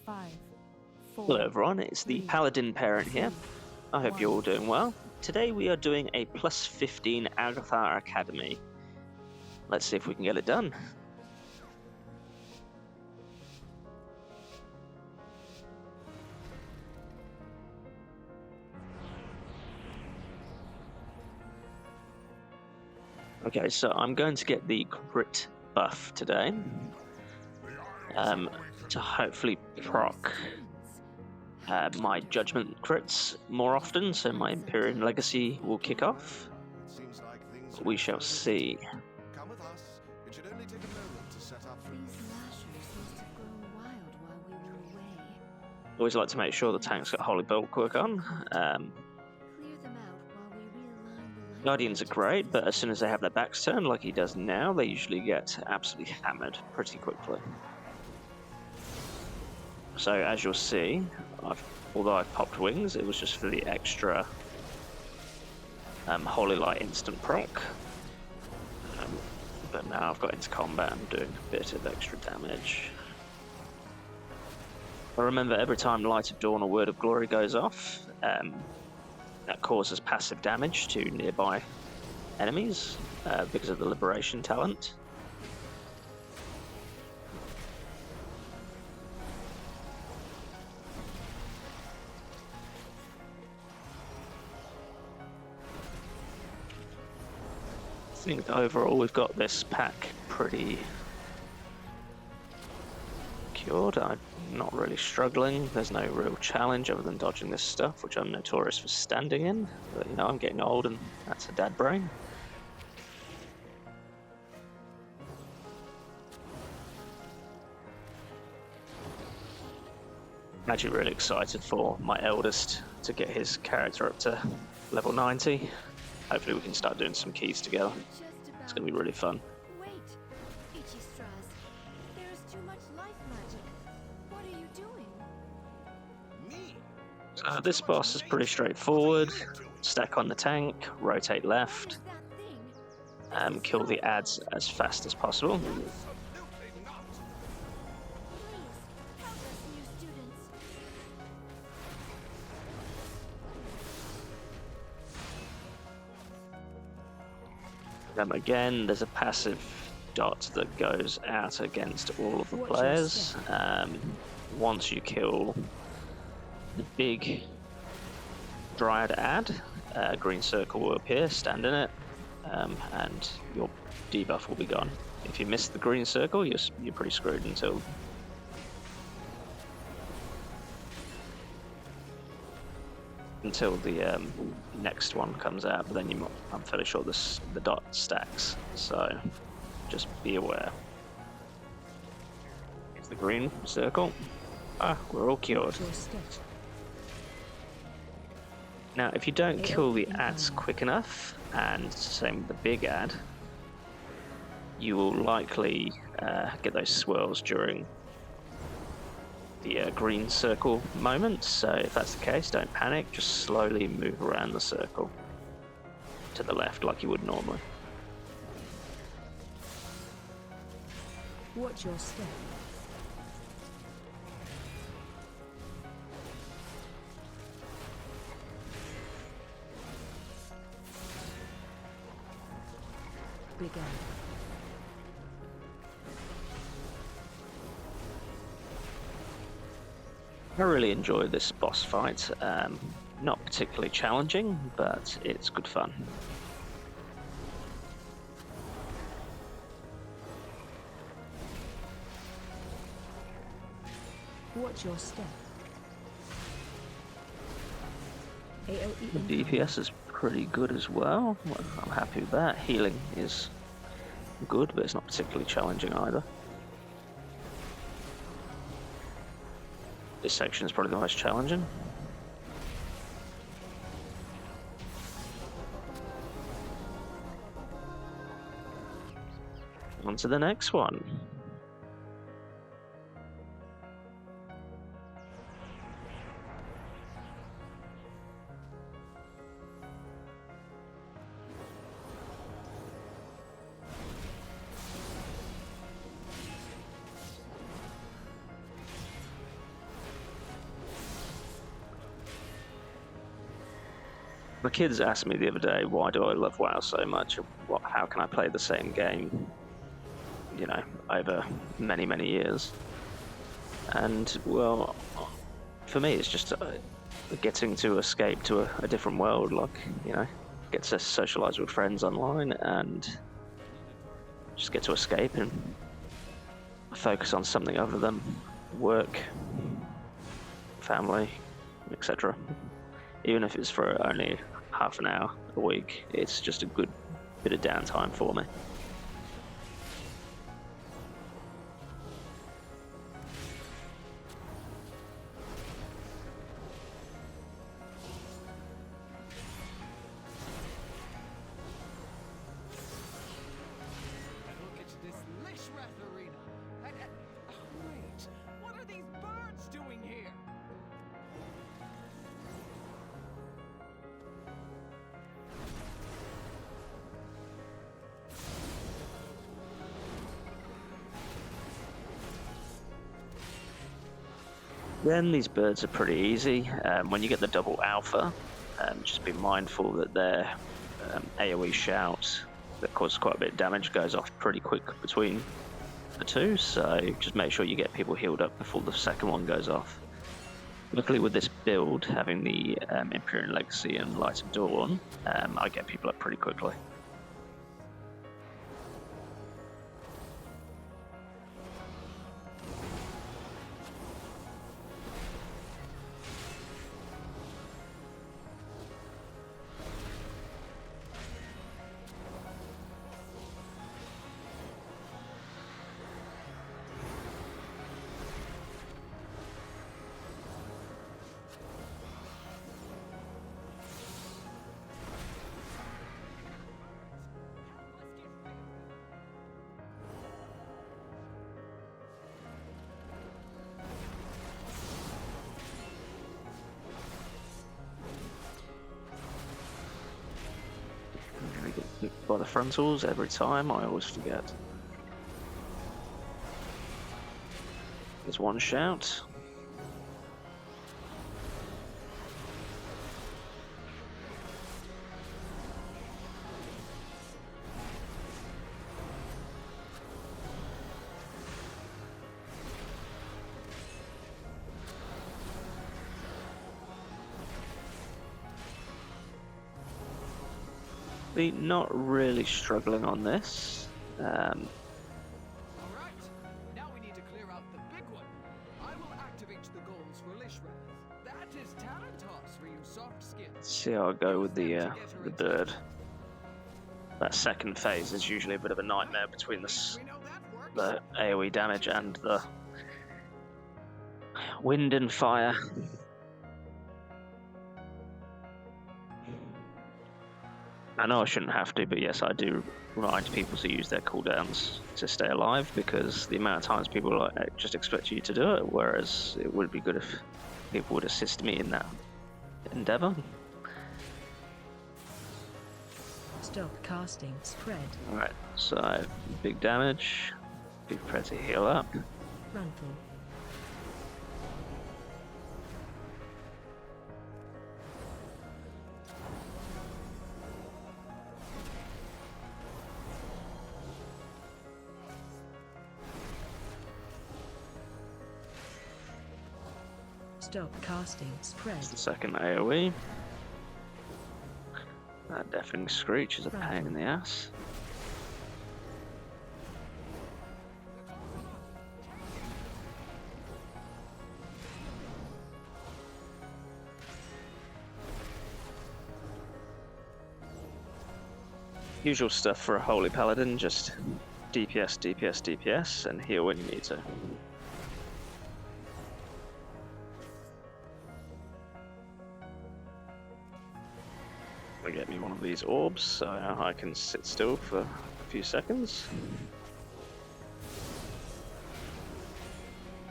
5, 4. Hello everyone, it's the 3, Paladin parent here. 2, I hope 1. you're all doing well. Today we are doing a plus 15 Algeth'ar Academy. Let's see if we can get it done. Okay, so I'm going to get the crit buff today to hopefully proc my judgment crits more often, so my Empyrean Legacy will kick off. We shall see. Come with us. It should only take a moment to set up. These lashers must have grown wild while we were away. Always like to make sure the tank's got Holy Bulwark on. Clear them out while we realign the Guardians are great, but as soon as they have their backs turned, like he does now, they usually get absolutely hammered pretty quickly. So as you'll see, although I've popped wings, it was just for the extra Holy Light instant proc. But now I've got into combat and doing a bit of extra damage. But remember, every time Light of Dawn or Word of Glory goes off, that causes passive damage to nearby enemies because of the Liberation talent. I think overall we've got this pack pretty cured. I'm not really struggling. There's no real challenge other than dodging this stuff, which I'm notorious for standing in. But you know, I'm getting old and that's a dad brain. I'm actually really excited for my eldest to get his character up to level 90. Hopefully we can start doing some keys together. It's going to be really fun. Wait, Itchy Straws. There is too much life magic. What are you doing? Me. So this boss is pretty straightforward. Stack on the tank, rotate left, That thing. kill the ads as fast as possible. Absolutely not. Please, help us, new students. Again, there's a passive dot that goes out against all of the players. Once you kill the big Dryad ad, a green circle will appear, stand in it, and your debuff will be gone. If you miss the green circle, you're pretty screwed until the next one comes out, but then I'm fairly sure the dot stacks, so just be aware. It's the green circle. We're all cured. Now, if you don't kill the ads quick enough, and same with the big ad, you will likely get those swirls during the green circle moment. So if that's the case, don't panic, just slowly move around the circle to the left like you would normally. Watch your step. Begin. I really enjoy this boss fight. Not particularly challenging, but it's good fun. Watch your step. The DPS is pretty good as well. I'm happy with that. Healing is good, but it's not particularly challenging either. This section is probably the most challenging. On to the next one. The kids asked me the other day, why do I love WoW so much? How can I play the same game, you know, over many, many years? And, well, for me, it's just getting to escape to a different world, like, you know, get to socialize with friends online and just get to escape and focus on something other than work, family, etc. Even if it's for only half an hour a week, it's just a good bit of downtime for me. Look at this Lishrath arena. Wait, what are these birds doing here? Then these birds are pretty easy. When you get the double alpha, just be mindful that their AoE shout that causes quite a bit of damage goes off pretty quick between the two, so just make sure you get people healed up before the second one goes off. Luckily with this build, having the Imperial Legacy and Light of Dawn, I get people up pretty quickly. By the frontals every time, I always forget. There's one shout. Not really struggling on this. Alright, now we need to clear out the big one. I will activate the goals for Lishrath. That is talent toss for you soft skins. See how I go with the bird. That second phase is usually a bit of a nightmare between We know that works. the AoE damage and the wind and fire. I know I shouldn't have to, but yes, I do remind people to use their cooldowns to stay alive, because the amount of times people just expect you to do it, whereas it would be good if people would assist me in that endeavor. Stop casting spread. Alright, so big damage, be prepared to heal up. Frontal. Stop casting spread. That's the second AoE. That deafening screech is a pain in the ass. Usual stuff for a Holy Paladin, just DPS, DPS, DPS, and heal when you need to. Get me one of these orbs so I can sit still for a few seconds.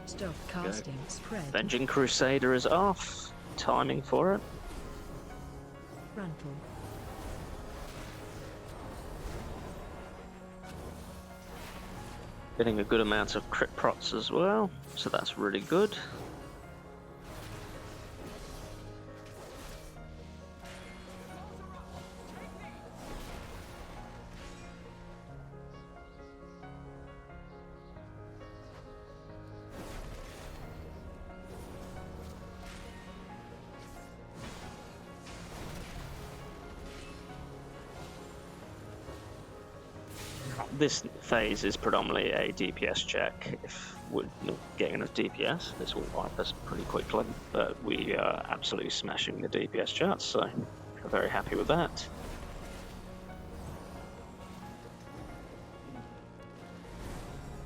Stop casting spread. Avenging Crusader is off. Timing for it. Frontal. Getting a good amount of crit procs as well, so that's really good. this phase is predominantly a DPS check. If we're not getting enough DPS, this will wipe us pretty quickly. But we are absolutely smashing the DPS charts, so we're very happy with that.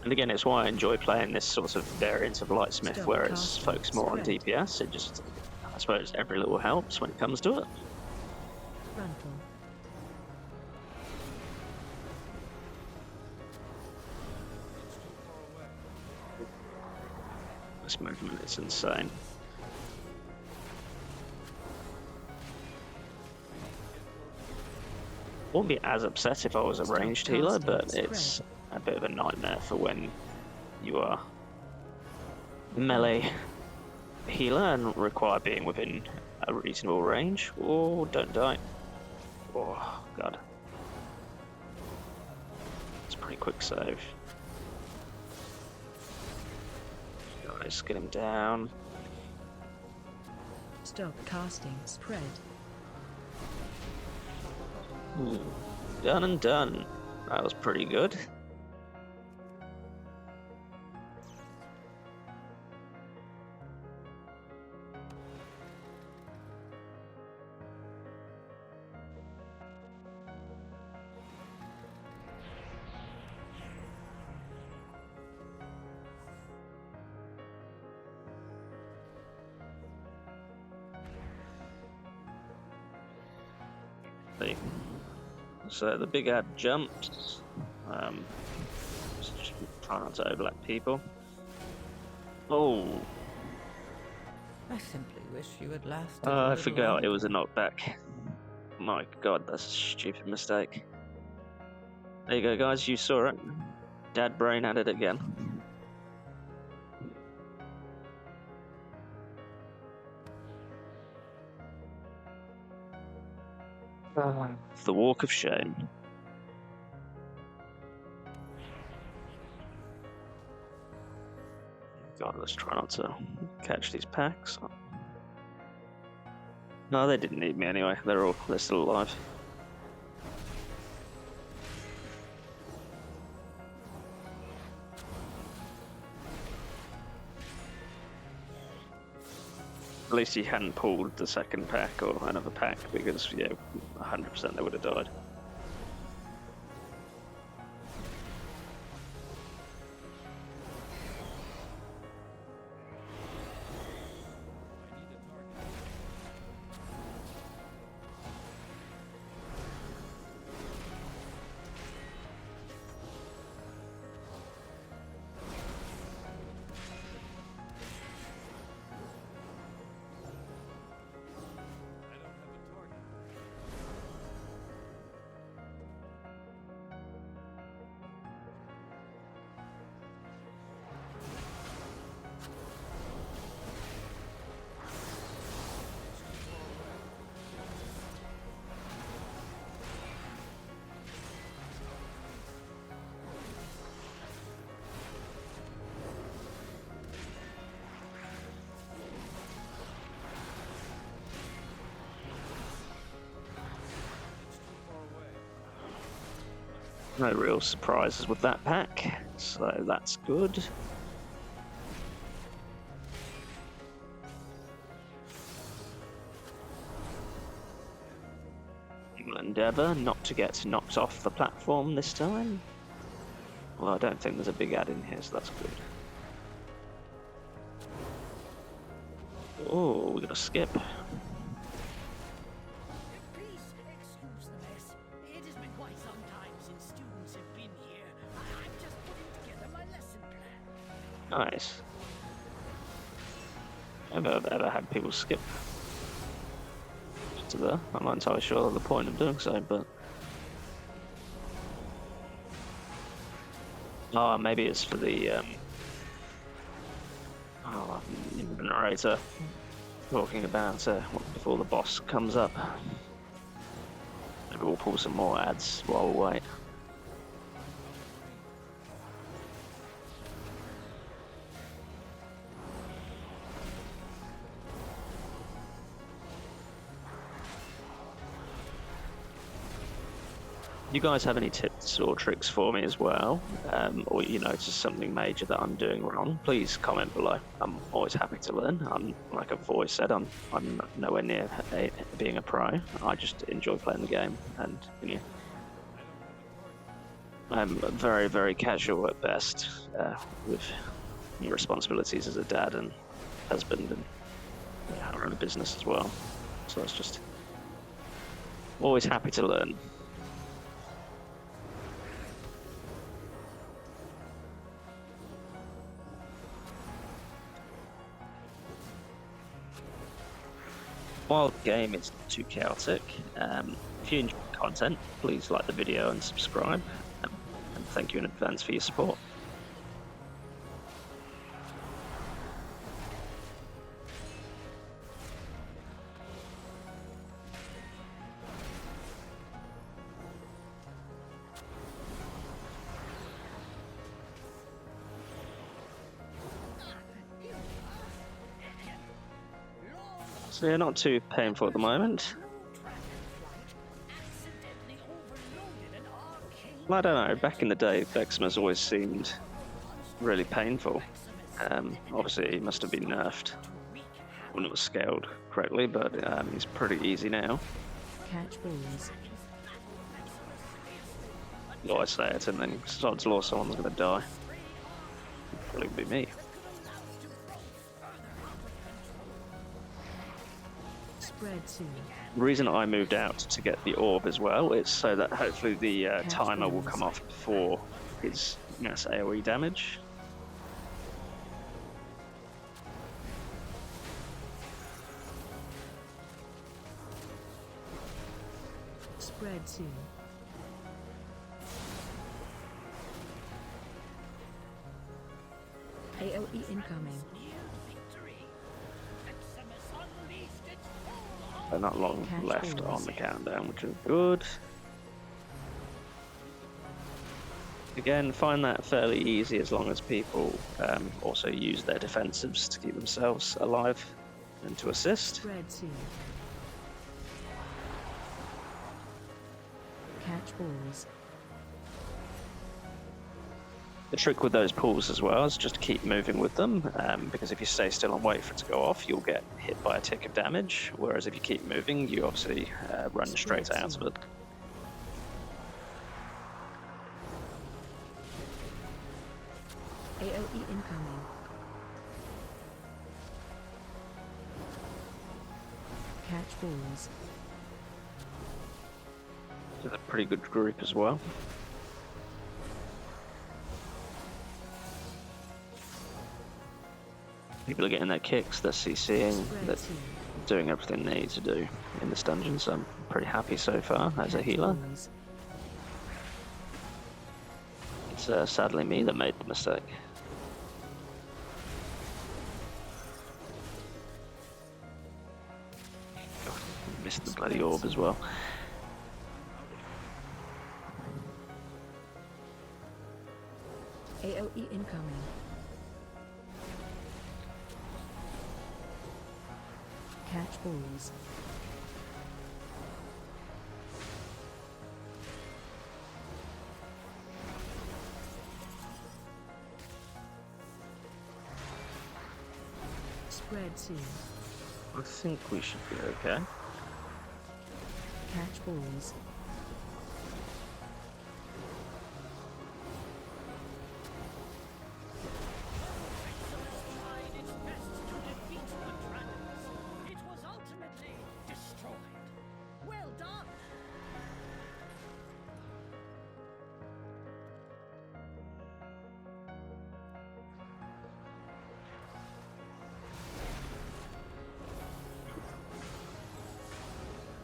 And again, it's why I enjoy playing this sort of variant of Lightsmith, Stop where it's casting focused more on spread. DPS. It just, I suppose, every little helps when it comes to it. Frontal. This movement is insane. Wouldn't be as upset if I was a Stop ranged healer, casting but spread. it's a bit of a nightmare for when you are melee healer and require being within a reasonable range. Oh, don't die. Oh, God. It's a pretty quick save. Guys, get him down. Stop casting spread. Ooh, done and done. That was pretty good. So the big ad jumps. Just try not to overlap people. Oh, I simply wish you had lasted. I forgot it was a knockback. My God, that's a stupid mistake. There you go, guys. You saw it. Dad brain at it again. The walk of shame. God, let's try not to catch these packs. No, they didn't need me anyway. They're still alive. At least he hadn't pulled the second pack or another pack, because, yeah, 100% they would have died. No real surprises with that pack, so that's good. We'll endeavour not to get knocked off the platform this time. Well, I don't think there's a big ad in here, so that's good. Oh, we're gonna skip. Please excuse the mess. It has been quite some time since students have been here. I'm just putting together my lesson plan. Nice. I've ever had people skip to there. I'm not entirely sure the point of doing so, but... Oh, maybe it's for the, the narrator talking about before the boss comes up. Maybe we'll pull some more ads while we wait. you guys have any tips or tricks for me as well, or you notice something major that I'm doing wrong, please comment below. I'm always happy to learn. Like I've always said, I'm nowhere near being a pro. I just enjoy playing the game, and I'm very, very casual at best, with responsibilities as a dad and husband, and I run a business as well. So it's just always happy to learn. While the game is not too chaotic, if you enjoy the content, please like the video and subscribe, and thank you in advance for your support. So yeah, not too painful at the moment. Well, I don't know, back in the day, Vexma's always seemed really painful. Obviously, he must have been nerfed when it was scaled correctly, but he's pretty easy now. Catch balls. I say it, and then odds law someone's going to die. Probably be me. Spread soon. The reason I moved out to get the orb as well is so that hopefully the timer will come off before his mass AoE damage. Spread soon. AoE incoming. But not long left on the countdown, which is good. Again, find that fairly easy as long as people also use their defensives to keep themselves alive and to assist. Spread soon. Catch balls. The trick with those pools as well is just to keep moving with them, because if you stay still and wait for it to go off, you'll get hit by a tick of damage, whereas if you keep moving, you obviously run straight out of it. AoE incoming. Catch balls. It's a pretty good group as well. People are getting their kicks, they're CCing, they're doing everything they need to do in this dungeon, so I'm pretty happy so far as a healer. It's sadly me that made the mistake. Missed the bloody orb as well. AoE incoming. Catch balls. Spread soon. I think we should be okay. Catch balls.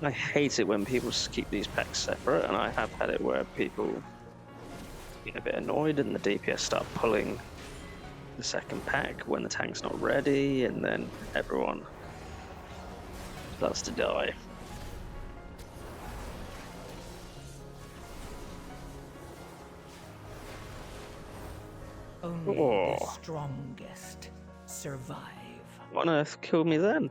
I hate it when people keep these packs separate, and I have had it where people get a bit annoyed and the DPS start pulling the second pack when the tank's not ready, and then everyone starts to die. Only Oh. the strongest survive. What on earth killed me then?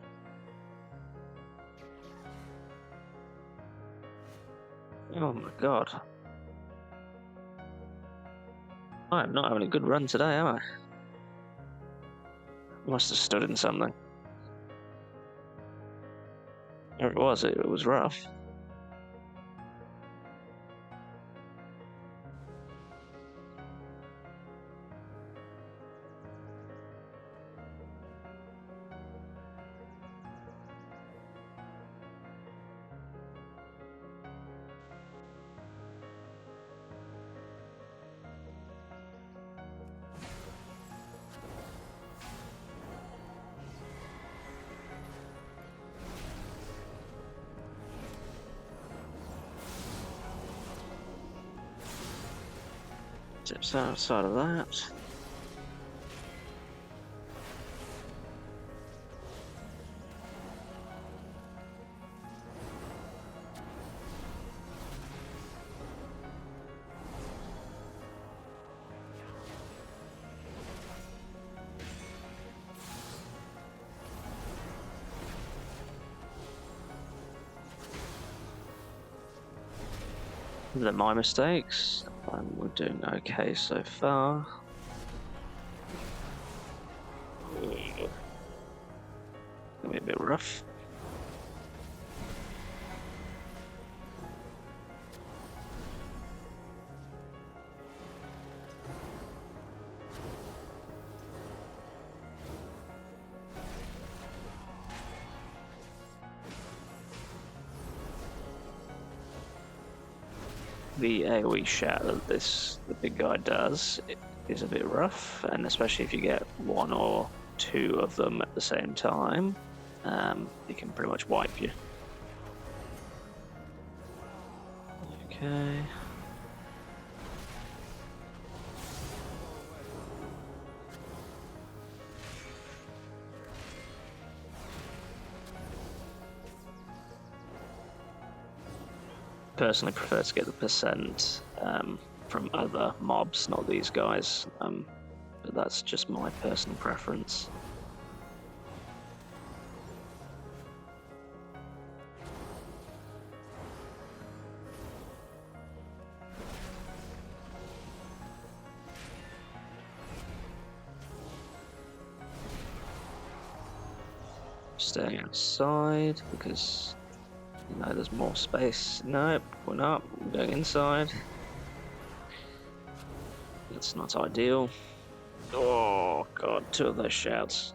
Oh my god. I'm not having a good run today, am I? Must have stood in something. There it was. It was rough. Tips outside of that. They're my mistakes. We're doing okay so far. Gonna be a bit rough. The AoE shout that the big guy does is a bit rough, and especially if you get one or two of them at the same time, he can pretty much wipe you. Okay. Personally prefer to get the percent from other mobs, not these guys, but that's just my personal preference. Staying outside because no, there's more space. Nope, we're not. We're going inside. That's not ideal. Oh god, two of those shouts.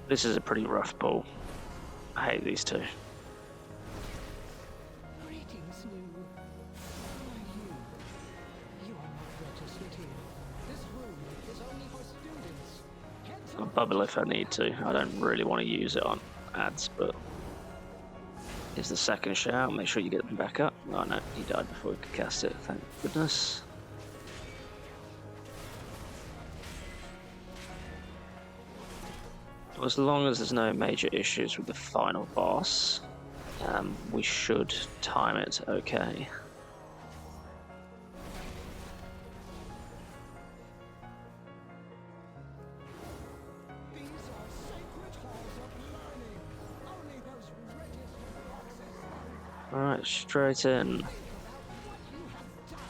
This is a pretty rough pull. I hate these two. Greetings, Lou. Who are you? You are not registered here. This room is only for students. Heads I'll up. bubble if I need to. I don't really want to use it on ads, but here's the second shout. Make sure you get them back up. Oh no, he died before we could cast it. Thank goodness. As long as there's no major issues with the final boss, we should time it okay. These are sacred halls of learning. Only those registered access. Alright, straight in. Think about what you have done.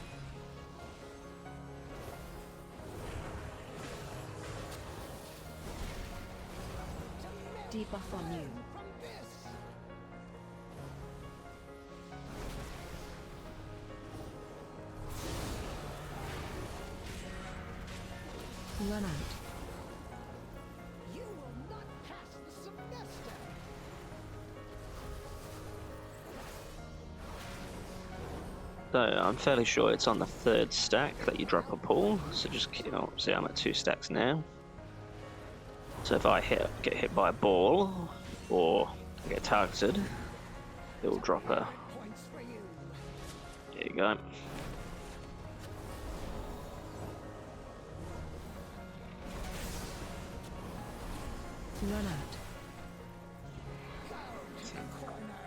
Debuff on you. From this. Run out. You will not pass the semester. So I'm fairly sure it's on the third stack that you drop a pull. So just see, I'm at 2 stacks now. So if I get hit by a ball or get targeted, it will drop a. Points for you. There you go. Run out. Go to the corner.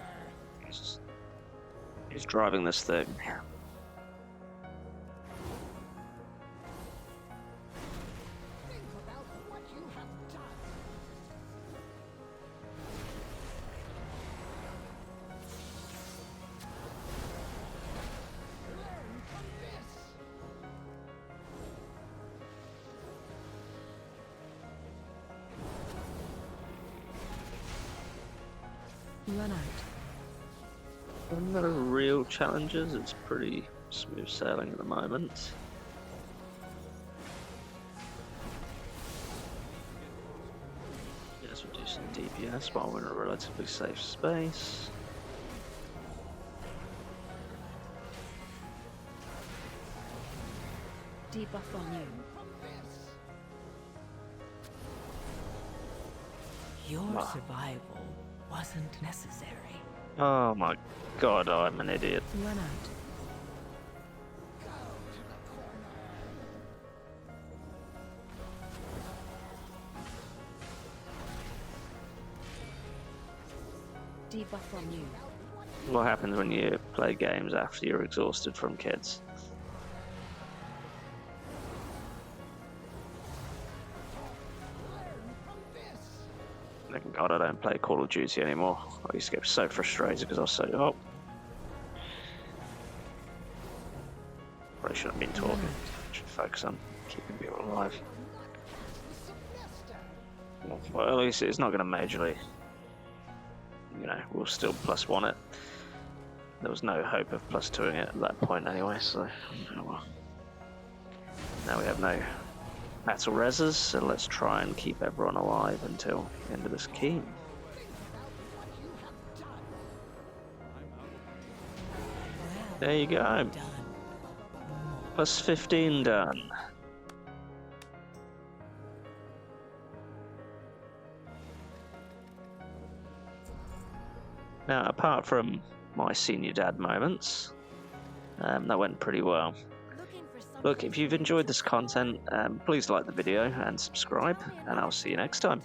He's driving this thing. Think about what you have done. Run out. No real challenges, it's pretty smooth sailing at the moment. Yes, we'll do some DPS while we're in a relatively safe space. Debuff on you. Your Wow. survival wasn't necessary. Oh my god, I'm an idiot. Run out. Debuff on you. What happens when you play games after you're exhausted from kids? Thank God I don't play Call of Duty anymore. I used to get so frustrated because I was so Probably shouldn't have been talking. Should focus on keeping people alive. Well, at least it's not going to majorly. You know, we'll still +1 it. There was no hope of +2ing it at that point anyway, so oh well. Now we have no battle reses, so let's try and keep everyone alive until the end of this key. There you go. Done. +15 done. Now, apart from my senior dad moments, that went pretty well. Looking for something Look, if you've enjoyed this content, please like the video and subscribe, and I'll see you next time.